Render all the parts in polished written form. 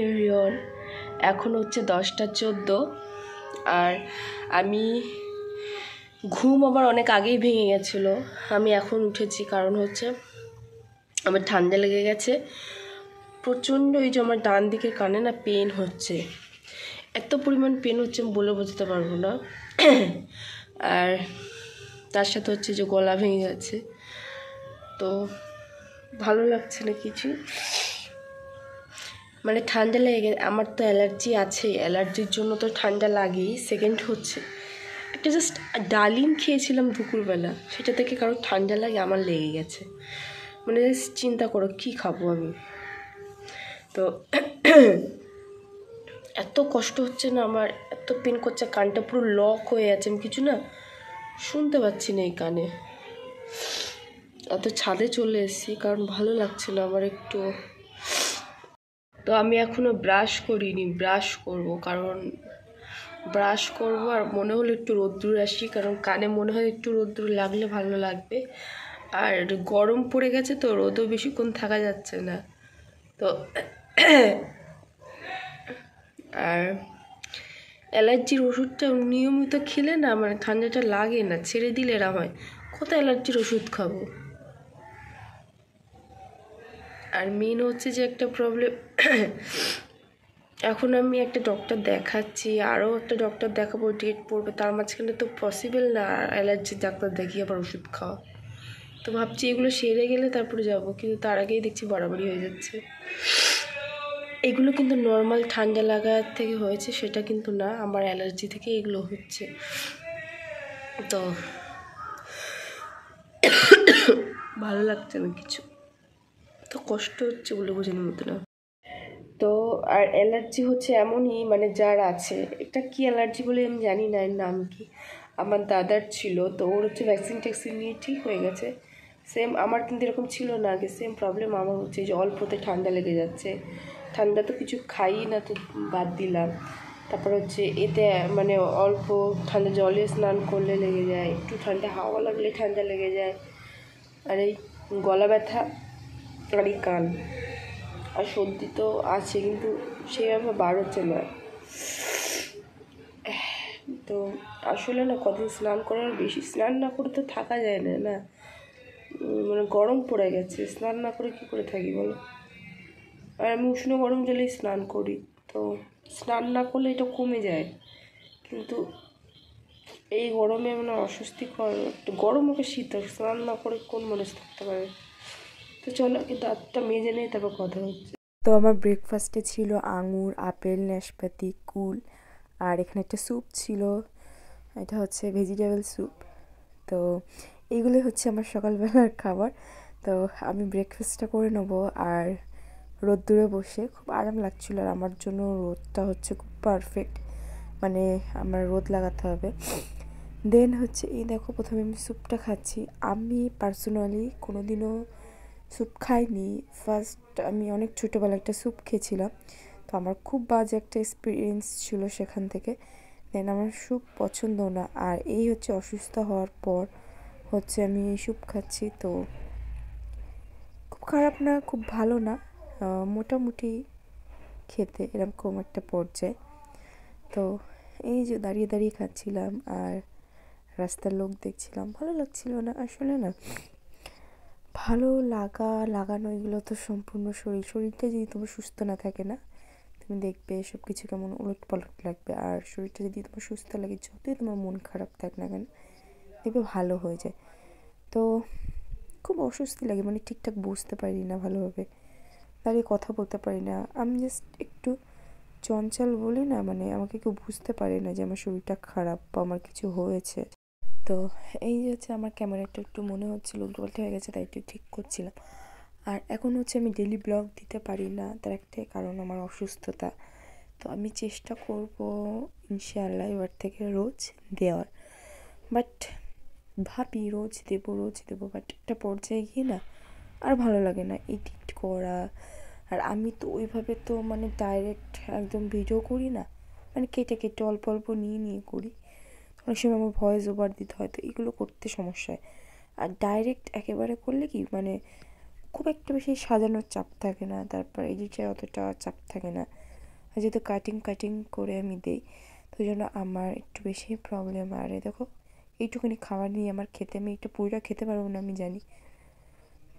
Everyone, এখন হচ্ছে 10টা 14 আর আমি ঘুম আমার অনেক আগেই ভেঙে গেছিলো। আমি এখন উঠেছি কারণ হচ্ছে আমার ঠান্ডা লেগে গেছে প্রচণ্ড। এই যে আমার ডান দিকের কানে না পেন হচ্ছে, এত পরিমাণ পেন হচ্ছে আমি বলে বোঝাতে পারবো না। আর তার সাথে হচ্ছে যে গলা ভেঙে যাচ্ছে, তো ভালো লাগছে না কিছু। মানে ঠান্ডা লেগে, আমার তো অ্যালার্জি আছে, অ্যালার্জির জন্য তো ঠান্ডা লাগেই। সেকেন্ড হচ্ছে একটা জাস্ট ডালিম খেয়েছিলাম দুপুরবেলা, সেটা থেকে কারো ঠান্ডা লাগে, আমার লেগে গেছে। মানে চিন্তা করো কী খাবো আমি। তো এত কষ্ট হচ্ছে না আমার, এত পেন করছে, কানটা পুরো লক হয়ে আছে, আমি কিছু না শুনতে পাচ্ছি না এই কানে। অত ছাদে চলে এসেছি কারণ ভালো লাগছে না আমার একটু। তো আমি এখনও ব্রাশ করিনি, ব্রাশ করব, কারণ ব্রাশ করব। আর মনে হলো একটু রোদ্দুর আসি, কারণ কানে মনে হয় একটু রোদ্দুর লাগলে ভালো লাগবে। আর গরম পড়ে গেছে তো, রোদও বেশিক্ষণ থাকা যাচ্ছে না। তো আর অ্যালার্জির ওষুধটা নিয়মিত খেলে না মানে ঠান্ডাটা লাগে না, ছেড়ে দিলে এরা হয়। কত অ্যালার্জির ওষুধ খাবো। আর মেন হচ্ছে যে একটা প্রবলেম, এখন আমি একটা ডক্টর দেখাচ্ছি, আরও একটা ডক্টর দেখাবো, ডেট পড়বে, তার মাঝখানে তো পসিবল না অ্যালার্জির ডাক্তার দেখিয়ে আবার ওষুধ খাওয়া। তো ভাবছি এগুলো সেরে গেলে তারপরে যাব, কিন্তু তার আগেই দেখছি বাড়াবাড়ি হয়ে যাচ্ছে। এগুলো কিন্তু নর্মাল ঠান্ডা লাগার থেকে হয়েছে সেটা কিন্তু না, আমার অ্যালার্জি থেকে এগুলো হচ্ছে। তো ভালো লাগছে না কিছু, তো কষ্ট হচ্ছে বলে বোঝানোর মতো না। তো আর অ্যালার্জি হচ্ছে এমনই, মানে যার আছে, এটা কি অ্যালার্জি বলে আমি জানি না, এর নাম কি। আমার দাদার ছিল, তো ওর হচ্ছে ভ্যাকসিন ট্যাক্সিন নিয়ে ঠিক হয়ে গেছে। সেম আমার কিন্তু এরকম ছিল না আগে, সেম প্রবলেম আমার হচ্ছে, যে অল্পতে ঠান্ডা লেগে যাচ্ছে। ঠান্ডা তো কিছু খাই না, তো বাদ দিলাম। তারপর হচ্ছে এতে মানে অল্প ঠান্ডা জলে স্নান করলে লেগে যায়, একটু ঠান্ডা হাওয়া লাগলে ঠান্ডা লেগে যায়। আর এই গলা ব্যথা আর এই কান আর সর্দি তো আছে, কিন্তু সেইভাবে বার হচ্ছে না। তো আসলে না কদিন স্নান করার, বেশি স্নান না করে তো থাকা যায় না, না মানে গরম পড়ে গেছে, স্নান না করে কী করে থাকি বলো। আর আমি উষ্ণ গরম জলেই স্নান করি, তো স্নান না করলে এটা কমে যায়, কিন্তু এই গরমে মানে অস্বস্তিকর, একটু গরম ওকে শীত, স্নান না করে কোন মানুষ থাকতে পারে। তো চলো কি দাঁতটা মেজে নেই, তারপর কথা হচ্ছে। তো আমার ব্রেকফাস্টে ছিল আঙুর, আপেল, নাশপাতি, কুল, আর এখানে একটা স্যুপ ছিল, এটা হচ্ছে ভেজিটেবল স্যুপ। তো এইগুলোই হচ্ছে আমার সকালবেলার খাবার। তো আমি ব্রেকফাস্টটা করে নেবো, আর রোদ্দুরে বসে খুব আরাম লাগছিলো। আর আমার জন্য রোদটা হচ্ছে খুব পারফেক্ট, মানে আমার রোদ লাগাতে হবে। দেন হচ্ছে এই দেখো, প্রথমে আমি স্যুপটা খাচ্ছি। আমি পার্সোনালি কোনো দিনও স্যুপ খাইনি, ফার্স্ট আমি অনেক ছোটোবেলা একটা স্যুপ খেয়েছিলাম, তো আমার খুব বাজে একটা এক্সপিরিয়েন্স ছিল সেখান থেকে। দেন আমার স্যুপ পছন্দ না, আর এই হচ্ছে অসুস্থ হওয়ার পর হচ্ছে আমি এই স্যুপ খাচ্ছি। তো খুব খারাপ না, খুব ভালো না, মোটামুটি খেতে এরকম একটা পর্যায়ে। তো এই যে দাঁড়িয়ে দাঁড়িয়ে খাচ্ছিলাম আর রাস্তার লোক দেখছিলাম, ভালো লাগছিল না আসলে। না ভালো লাগানো এগুলো তো সম্পূর্ণ শরীরটা যদি তোমার সুস্থ না থাকে না, তুমি দেখবে সব কিছু কেমন উলটপালট লাগবে। আর শরীরটা যদি তোমার সুস্থ লাগে, যতই তোমার মন খারাপ থাক না কেন, দেখবে ভালো হয়ে যায়। তো খুব অস্বস্তি লাগে, মানে ঠিকঠাক বুঝতে পারি না ভালোভাবে, দাঁড়িয়ে কথা বলতে পারি না। আমি জাস্ট একটু চঞ্চল বলি না, মানে আমাকে কেউ বুঝতে পারে না যে আমার শরীরটা খারাপ বা আমার কিছু হয়েছে। তো এই যে হচ্ছে আমার ক্যামেরাটা একটু মনে হচ্ছিলো উল্টোপাল্টা হয়ে গেছে, তাই একটু ঠিক করছিলাম। আর এখন হচ্ছে আমি ডেলি ব্লগ দিতে পারি না, তার একটাই কারণ আমার অসুস্থতা। তো আমি চেষ্টা করব ইনশাআল্লাহ এবার থেকে রোজ দেওয়ার, বাট ভাবি রোজ দেবো, বাট একটা পর্যায়ে গিয়ে না আর ভালো লাগে না এডিট করা। আর আমি তো ওইভাবে তো মানে ডাইরেক্ট একদম ভিডিও করি না, মানে কেটে কেটে অল্প অল্প নিয়ে করি। অনেক সময় আমার ভয়েস ওভার দিতে হয়, তো এগুলো করতে সমস্যা হয়। আর ডাইরেক্ট একেবারে করলে কি মানে খুব একটা বেশি সাজানোর চাপ থাকে না, তারপর এডিটের অতটা চাপ থাকে না। যেহেতু কাটিং করে আমি দিই, তো ওই জন্য আমার একটু বেশি প্রবলেম। আর দেখো এইটুকুনি খাবার নিয়ে আমার খেতে, আমি একটু পুরোটা খেতে পারবো না আমি জানি,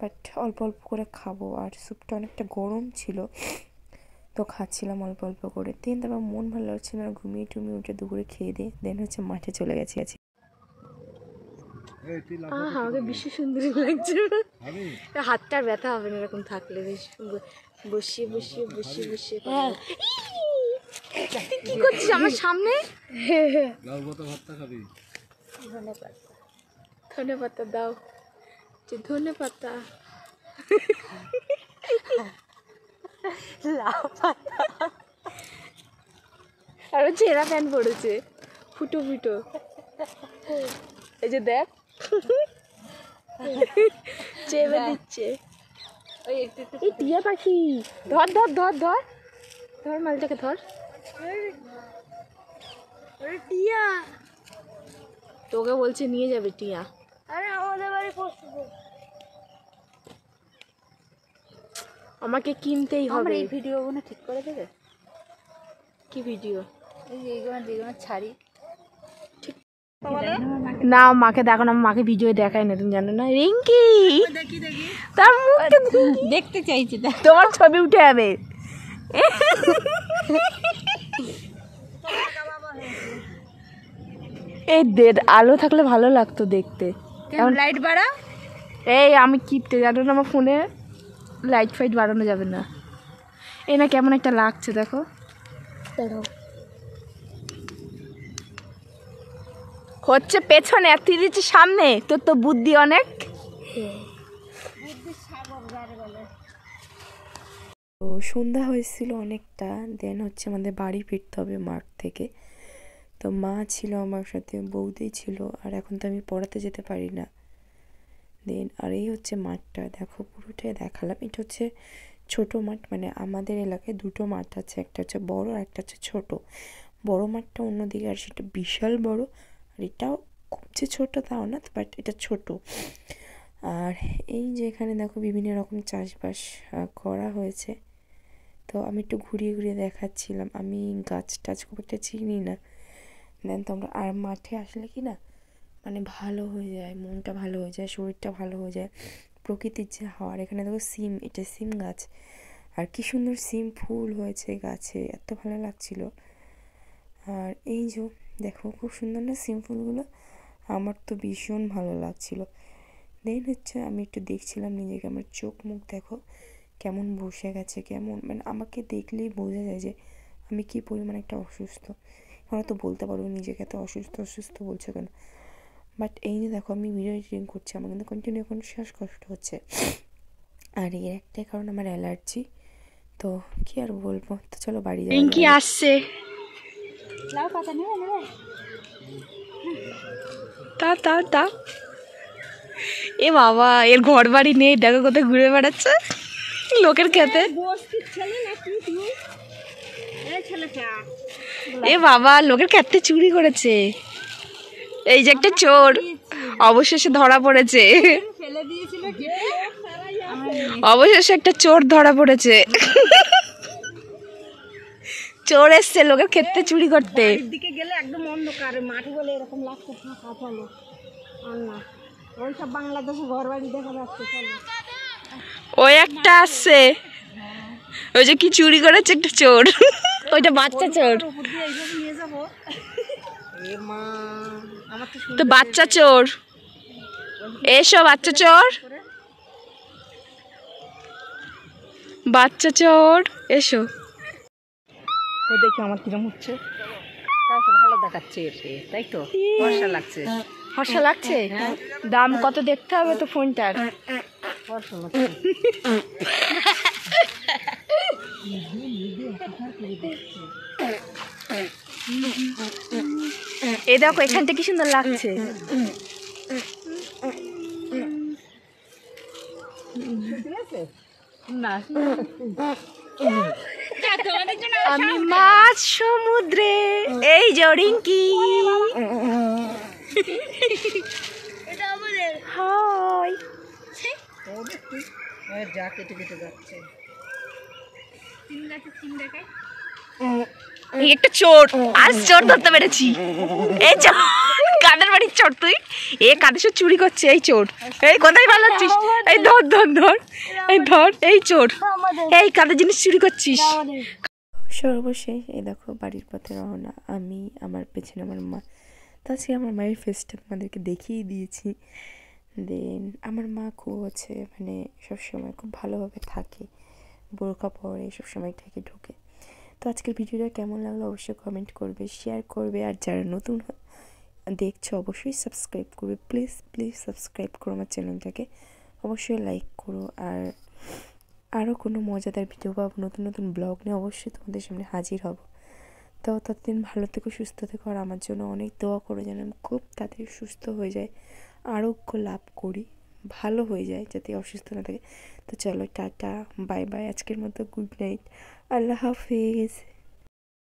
বাট অল্প অল্প করে খাবো। আর স্যুপটা অনেকটা গরম ছিল, তো খাচ্ছিলাম অল্প অল্প করে। দেন তারপর মন ভালো লাগছিল না, ঘুমিয়ে টুমিয়ে উঠে দুপুরে খেয়ে দিয়ে দেন হচ্ছে মাঠে চলে গেছি। আমাকে বেশি সুন্দর লাগছে, হাতটা ব্যথা হবে না এরকম থাকলে, বেশ বসিয়ে বসিয়ে বসিয়ে বসিয়ে। কি করছিস আমার সামনে? ধনে পাতা দাও, যে ধনে পাতা আর ছেঁড়া প্যান্ট পড়েছে, ফুটো ফুটো। এই যে দেখ চেপে দিচ্ছে। এই টিয়া পাখি, ধর ধর ধর ধর ধর মালটাকে ধর। টিয়া তোকে বলছে নিয়ে যাবে টিয়া। আমাকে কিনতেই হবে। এই ভিডিওগুলো ঠিক করে দেবে? কি ভিডিও? এইগুলো ছাড়ি না, মাকে দেখো না, মাকে ভিডিও দেখাই না, তুমি জানো না। রিঙ্কি তার মুখটা দেখতে চাইছি, তোমার ছবি উঠে যাবে। এই আলো থাকলে ভালো লাগতো দেখতে। এখন লাইট বাড়া, এই আমি কিপটে জানো না, আমার ফোনে লাইট ফাইট বাড়ানো যাবে না। এই না কেমন একটা লাগছে দেখো। হচ্ছে পেছনে আর তুই দিচ্ছিস সামনে, তোর তো বুদ্ধি অনেক। তো সন্ধ্যা হয়েছিল অনেকটা, দেন হচ্ছে আমাদের বাড়ি ফিরতে হবে মাঠ থেকে। তো মা ছিল আমার সাথে, বৌদি ছিল, আর এখন তো আমি পড়াতে যেতে পারি না। দেন আর এই হচ্ছে মাঠটা, দেখো পুরোটাই দেখালাম। এটা হচ্ছে ছোট মাঠ, মানে আমাদের এলাকায় দুটো মাঠ আছে, একটা হচ্ছে বড় আর একটা হচ্ছে ছোট। বড় মাঠটা অন্যদিকে, আর সেটা বিশাল বড়, আর এটাও খুব যে ছোটো তাও না, বাট এটা ছোট। আর এই যে এখানে দেখো বিভিন্ন রকম চাষবাস করা হয়েছে। তো আমি একটু ঘুরিয়ে ঘুরিয়ে দেখাচ্ছিলাম, আমি গাছ টাছ খুব একটা চিনি না। দেন তোমরা আর মাঠে আসলে কি না, মানে ভালো হয়ে যায়, মনটা ভালো হয়ে যায়, শরীরটা ভালো হয়ে যায়, প্রকৃতির যে হাওয়া। এখানে দেখো সিম, এটা সিম গাছ, আর কি সুন্দর সিম ফুল হয়েছে গাছে, এত ভালো লাগছিল। আর এই যে দেখো খুব সুন্দর না সিম ফুলগুলো, আমার তো ভীষণ ভালো লাগছিল। দেন হচ্ছে আমি একটু দেখছিলাম নিজেকে, আমার চোখ মুখ দেখো কেমন বসে গেছে, কেমন মানে আমাকে দেখলেই বোঝা যায় যে আমি কী পরিমাণ একটা অসুস্থ। ওরা তো বলতে পারবো নিজেকে এত অসুস্থ অসুস্থ বলছে কেন, বাট এই যে দেখো আমি ভিডিও এডিটিং করছি, আমার কিন্তু কন্টিনিউ এখন শ্বাসকষ্ট হচ্ছে। আর এর একটাই কারণ আমার অ্যালার্জি, তো কি আর বলবো। তো চলো বাড়ি যাই। কি আসছে লাউ পাতা নেবে না, তা তা তা। এ বাবা, এর ঘর বাড়ি নেই, দেখো কোথায় ঘুরে বেড়াচ্ছে লোকের খেতে। এ বাবা, লোকের খেতে চুরি করেছে। এই যে একটা চোর অবশেষে ধরা পড়েছে, অবশেষে একটা চোর ধরা পড়েছে। চোর এসছে লোকের ক্ষেত্রে চুরি করতে। দিকে গেলে একদম অন্ধকার, মাঠ বলে এরকম লাগছে ফাঁকা। চলো ওই সব বাংলাদেশে ঘর বাড়ি দেখা যাচ্ছে। ওই একটা আসছে, ওই যে কি চুরি করেছে একটা চোর, ওইটা বাচ্চা চোর। তো বাচ্চা চোর, এসো বাচ্চা চোর, বাচ্চা চোর এসো। ও দেখি আমার কিরম হচ্ছে, তাও তো ভালো দেখাচ্ছে, তাই তো ফর্সা লাগছে। ফর্সা লাগছে, দাম কত দেখতে হবে তো ফোনটার। ফর্সা লাগছে। এই দেখো এখানটা কি সুন্দর লাগছে। আমি মাছ সমুদ্রে, এই যে রিঙ্কি। হাই, যা কেটে কেটে যাচ্ছে। এই একটা চোর, আজ চোর ধরতে পেরেছি। এই চোর, কাদের বাড়ির চোর তুই? এ কাদের সাথে চুরি করছে এই চোর। এই কোথায় পালাচ্ছিস? এই ধর ধর ধর, এই ধর, এই চোর, এই কাদের জিনিস চুরি করছিস? সর্বশেষ এই দেখো বাড়ির পথে রওনা, আমি, আমার পেছনে আমার মা। তো আজকে আমার মায়ের ফেসটা তোমাদেরকে দেখিয়ে দিয়েছি। দেন আমার মা খুব হচ্ছে মানে সবসময় খুব ভালোভাবে থাকে, বোরকা পরে সবসময় থেকে ঢুকে। তো আজকের ভিডিওটা কেমন লাগলো অবশ্যই কমেন্ট করবে, শেয়ার করবে, আর যারা নতুন দেখছো অবশ্যই সাবস্ক্রাইব করবে। প্লিজ প্লিজ সাবস্ক্রাইব করো আমার চ্যানেলটাকে, অবশ্যই লাইক করো। আর আরও কোনো মজাদার ভিডিও বা নতুন নতুন ব্লগ নিয়ে অবশ্যই তোমাদের সামনে হাজির হব। তো ততদিন ভালো থেকো, সুস্থ থেকো, আর আমার জন্য অনেক দোয়া করো যেন আমি খুব তাড়াতাড়ি সুস্থ হয়ে যায়, আরোগ্য লাভ করি, ভালো হয়ে যায়, যাতে অসুস্থ না থাকে। তো চলো টাটা, বাই বাই, আজকের মতো গুড নাইট, আল্লাহ হাফিজ।